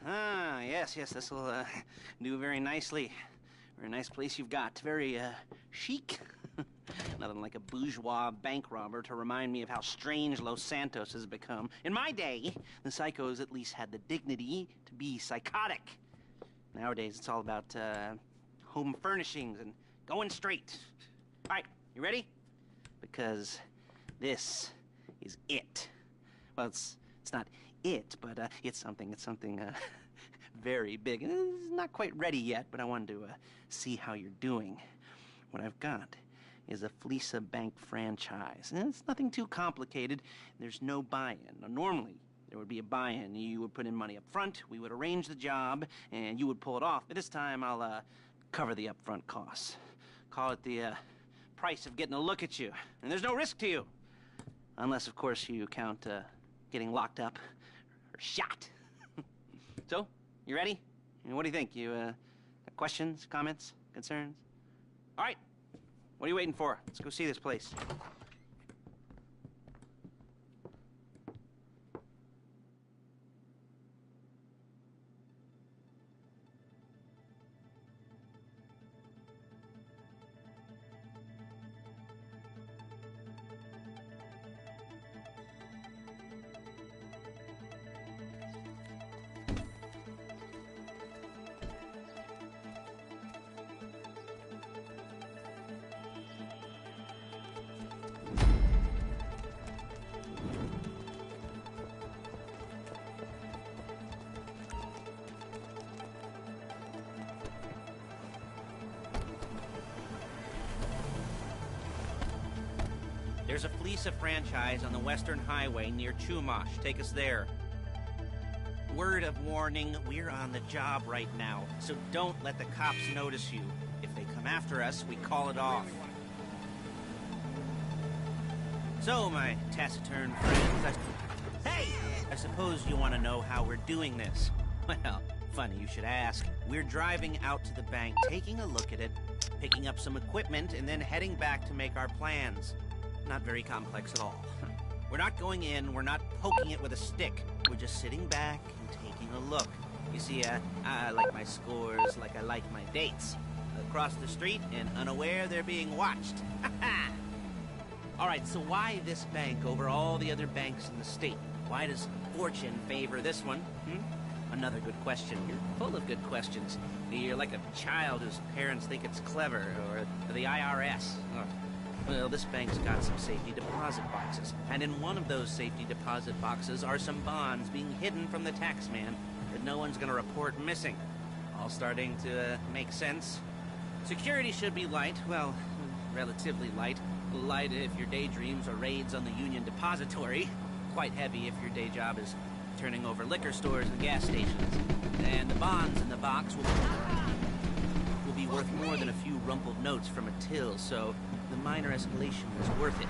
Ah, yes, this will do very nicely. Very nice place you've got. Very chic. Nothing like a bourgeois bank robber to remind me of how strange Los Santos has become. In my day, the psychos at least had the dignity to be psychotic. Nowadays, it's all about home furnishings and going straight. All right, you ready? Because this is it. Well, it's not it, but it's something very big. It's not quite ready yet, but I wanted to see how you're doing. What I've got is a Fleesa Bank franchise. And it's nothing too complicated. There's no buy-in. Now, normally, there would be a buy-in. You would put in money up front, we would arrange the job, and you would pull it off. But this time, I'll cover the upfront costs. Call it the price of getting a look at you. And there's no risk to you. Unless, of course, you count getting locked up or shot. So, you ready? What do you think? You got questions, comments, concerns? All right. What are you waiting for? Let's go see this place. There's a Fleesa franchise on the Western Highway near Chumash. Take us there. Word of warning, we're on the job right now, so don't let the cops notice you. If they come after us, we call it off. So, my taciturn friends, Hey! I suppose you want to know how we're doing this. Well, funny you should ask. We're driving out to the bank, taking a look at it, picking up some equipment, and then heading back to make our plans. Not very complex at all. We're not going in, we're not poking it with a stick. We're just sitting back and taking a look. You see, I like my scores like I like my dates. Across the street and unaware they're being watched. All right, so why this bank over all the other banks in the state? Why does fortune favor this one? Another good question. You're full of good questions. You're like a child whose parents think it's clever, or the IRS. Well, this bank's got some safety deposit boxes, and in one of those safety deposit boxes are some bonds being hidden from the tax man that no one's gonna report missing. All starting to make sense. Security should be light, well, relatively light. Light if your daydreams are raids on the Union Depository. Quite heavy if your day job is turning over liquor stores and gas stations. And the bonds in the box will be worth more than a few rumpled notes from a till, so the minor escalation is worth it,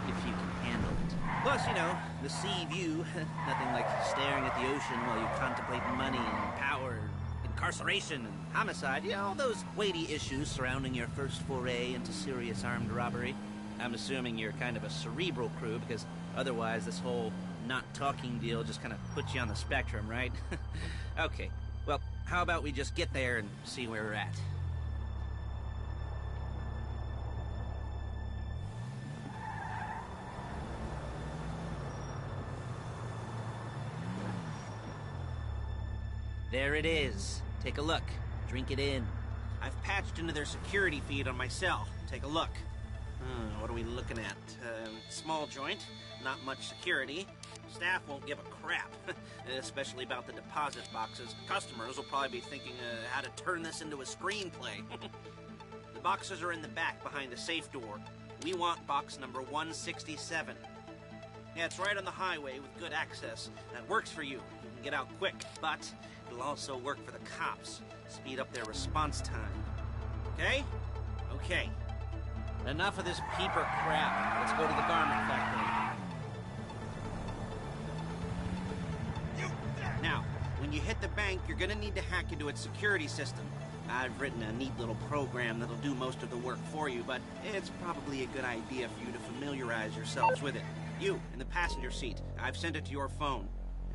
if you can handle it. Plus, you know, the sea view, nothing like staring at the ocean while you contemplate money and power, incarceration and homicide, you know, all those weighty issues surrounding your first foray into serious armed robbery. I'm assuming you're kind of a cerebral crew, because otherwise this whole not talking deal just kind of puts you on the spectrum, right? Okay, well, how about we just get there and see where we're at? There it is. Take a look. Drink it in. I've patched into their security feed on my cell. Take a look. What are we looking at? Small joint, not much security. Staff won't give a crap, especially about the deposit boxes. Customers will probably be thinking how to turn this into a screenplay. The boxes are in the back behind the safe door. We want box number 167. Yeah, it's right on the highway with good access. That works for you. You can get out quick, but it'll also work for the cops. Speed up their response time. Okay? Okay. Enough of this peeper crap. Let's go to the garment factory. Now, when you hit the bank, you're gonna need to hack into its security system. I've written a neat little program that'll do most of the work for you, but it's probably a good idea for you to familiarize yourselves with it. You, in the passenger seat, I've sent it to your phone.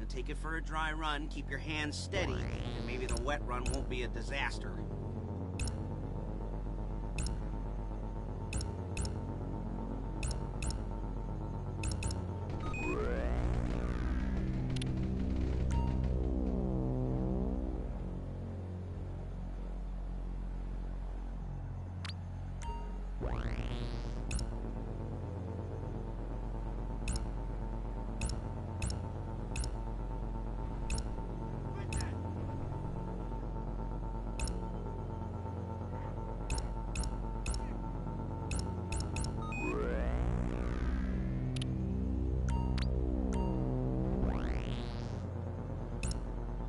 Take it for a dry run, keep your hands steady, and maybe the wet run won't be a disaster.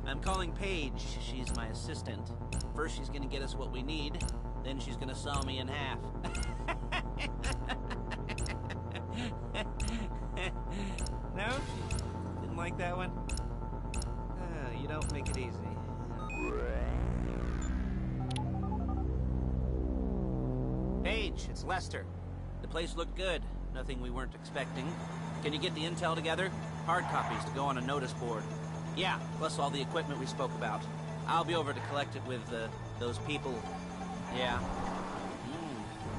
I'm calling Paige. She's my assistant. First she's gonna get us what we need, then she's gonna saw me in half. No? She didn't like that one? You don't make it easy. Paige, it's Lester. The place looked good. Nothing we weren't expecting. Can you get the intel together? Hard copies to go on a notice board. Yeah, plus all the equipment we spoke about. I'll be over to collect it with, those people. Yeah.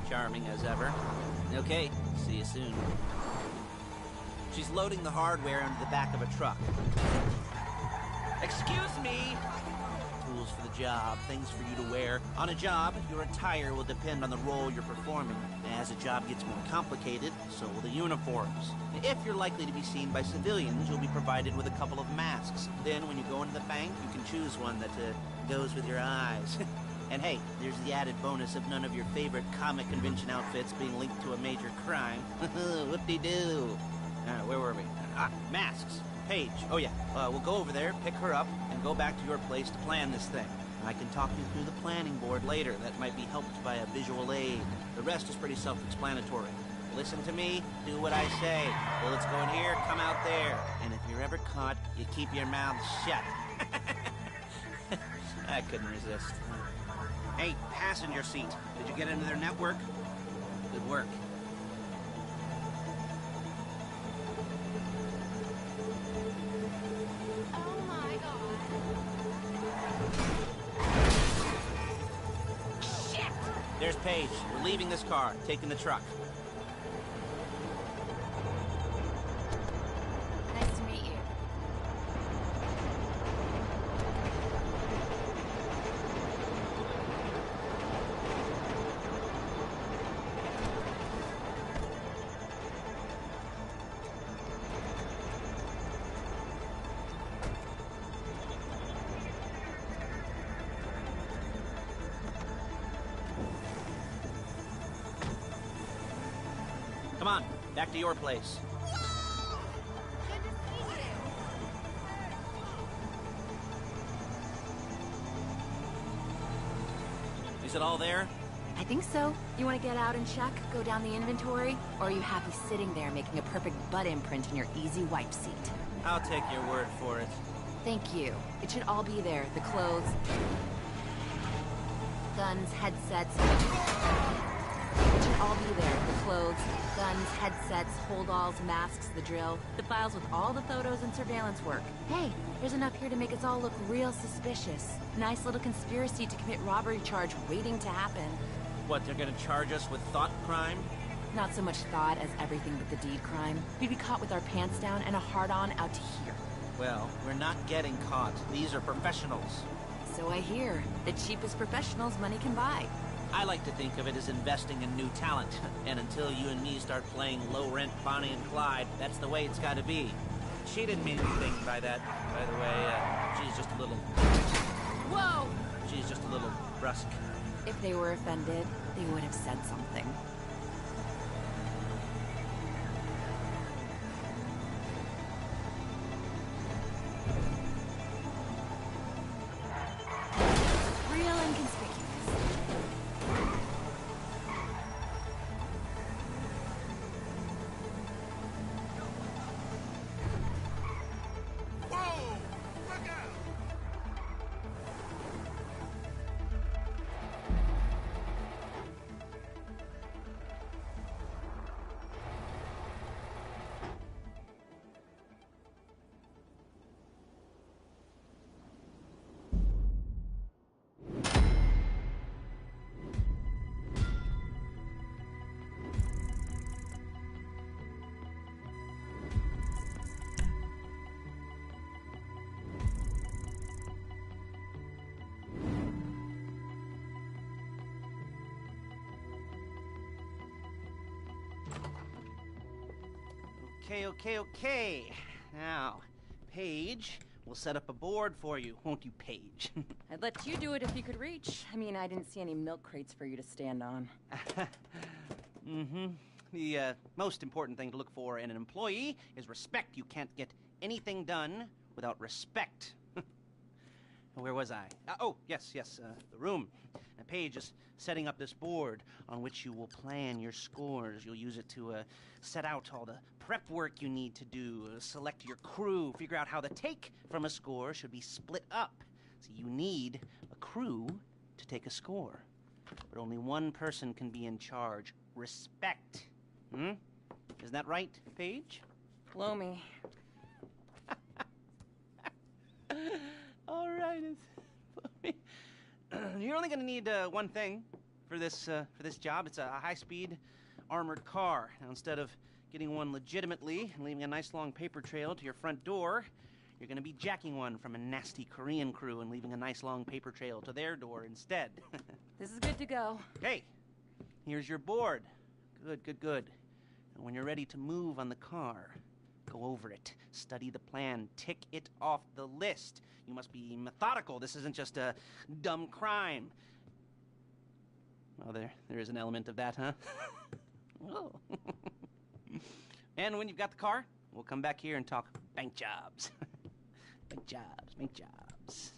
Charming as ever. Okay, see you soon. She's loading the hardware into the back of a truck. Excuse me! Tools for the job, things for you to wear. On a job, your attire will depend on the role you're performing. As the job gets more complicated, so will the uniforms. If you're likely to be seen by civilians, you'll be provided with a couple of masks. Then, when you go into the bank, you can choose one that goes with your eyes. And hey, there's the added bonus of none of your favorite comic convention outfits being linked to a major crime. Whoop-de-doo. Where were we? Masks. Paige. Oh yeah, we'll go over there, pick her up, and go back to your place to plan this thing. I can talk you through the planning board later. That might be helped by a visual aid. The rest is pretty self-explanatory. Listen to me, do what I say. Bullets go in here, come out there. And if you're ever caught, you keep your mouth shut. I couldn't resist. Hey, passenger seat. Did you get into their network? Good work. Oh my god. Shit! There's Paige. We're leaving this car, taking the truck. Nice to meet you. Come on, back to your place. Is it all there? I think so. You want to get out and check? Go down the inventory? Or are you happy sitting there making a perfect butt imprint in your easy wipe seat? I'll take your word for it. Thank you. It should all be there. The clothes, guns, headsets. It should all be there. The clothes, guns, headsets, holdalls, masks, the drill. The files with all the photos and surveillance work. Hey, there's enough here to make us all look real suspicious. Nice little conspiracy to commit robbery charge waiting to happen. What, they're gonna charge us with thought crime? Not so much thought as everything but the deed crime. We'd be caught with our pants down and a hard-on out to here. Well, we're not getting caught. These are professionals. So I hear. The cheapest professionals money can buy. I like to think of it as investing in new talent. And until you and me start playing low-rent Bonnie and Clyde, that's the way it's gotta be. She didn't mean anything by that, by the way. She's just a little... Whoa! She's just a little brusque. If they were offended, they would have said something. Real inconspicuous. Whoa! Look out! Okay. Now, Paige will set up a board for you, won't you, Paige? I'd let you do it if you could reach. I mean, I didn't see any milk crates for you to stand on. The most important thing to look for in an employee is respect. You can't get anything done without respect. Where was I? Yes, the room. And Paige is setting up this board on which you will plan your scores. You'll use it to set out all the prep work you need to do, select your crew, figure out how the take from a score should be split up. So you need a crew to take a score. But only one person can be in charge. Respect. Isn't that right, Paige? Blow me. All right. You're only going to need one thing for this job. It's a high-speed armored car. Now, instead of getting one legitimately and leaving a nice long paper trail to your front door, you're going to be jacking one from a nasty Korean crew and leaving a nice long paper trail to their door instead. This is good to go. Hey, here's your board. Good. And when you're ready to move on the car, go over it, study the plan, tick it off the list. You must be methodical. This isn't just a dumb crime. Oh, there is an element of that, huh? Oh. And when you've got the car, we'll come back here and talk bank jobs. Bank jobs.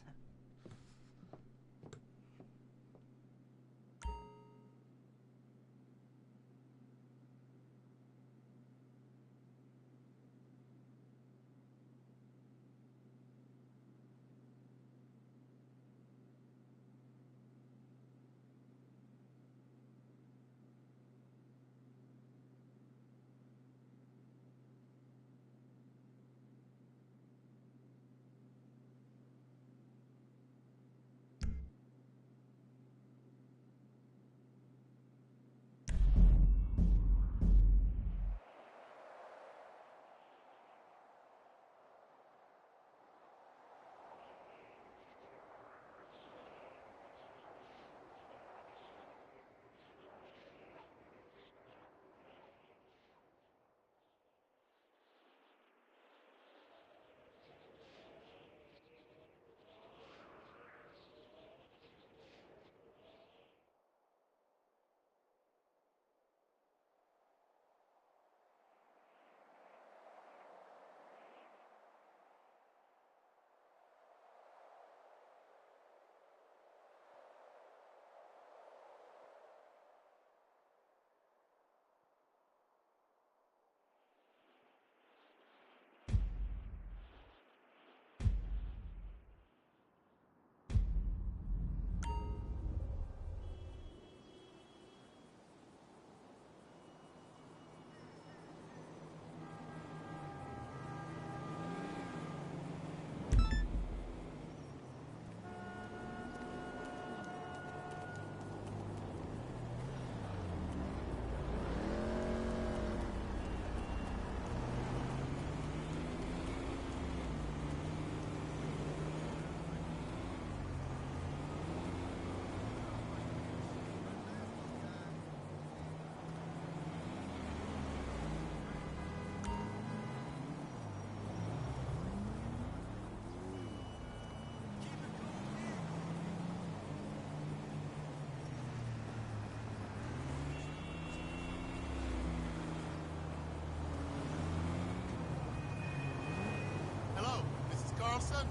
Carlson?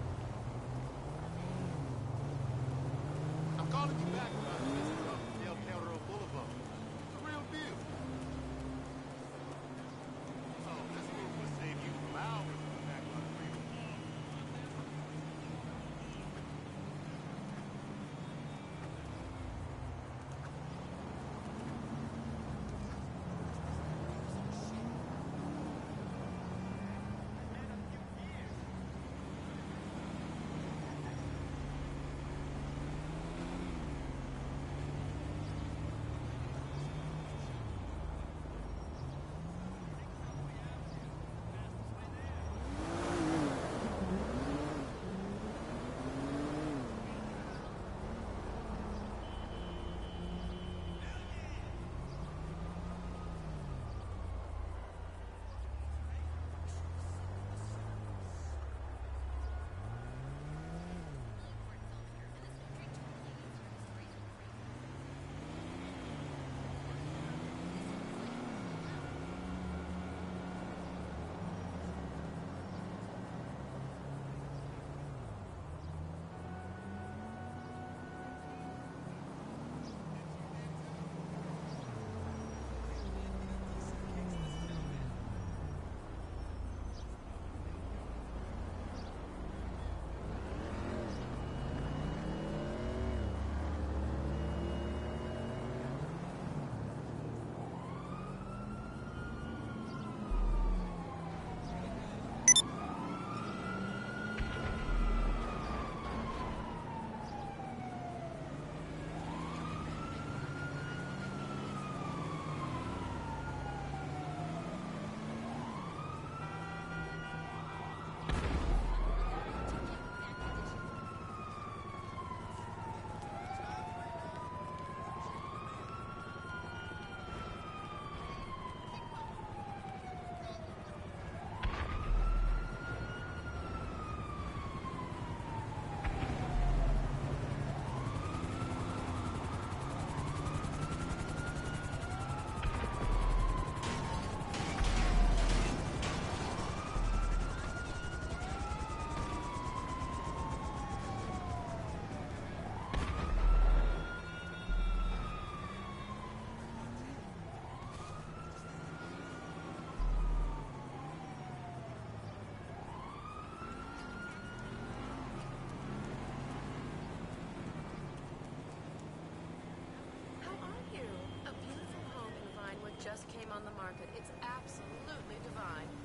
I'm calling you back about the visit from Del Calderon Boulevard. It's a real deal. So this move will save you from hours in the back of the freeway. on the market. It's absolutely divine.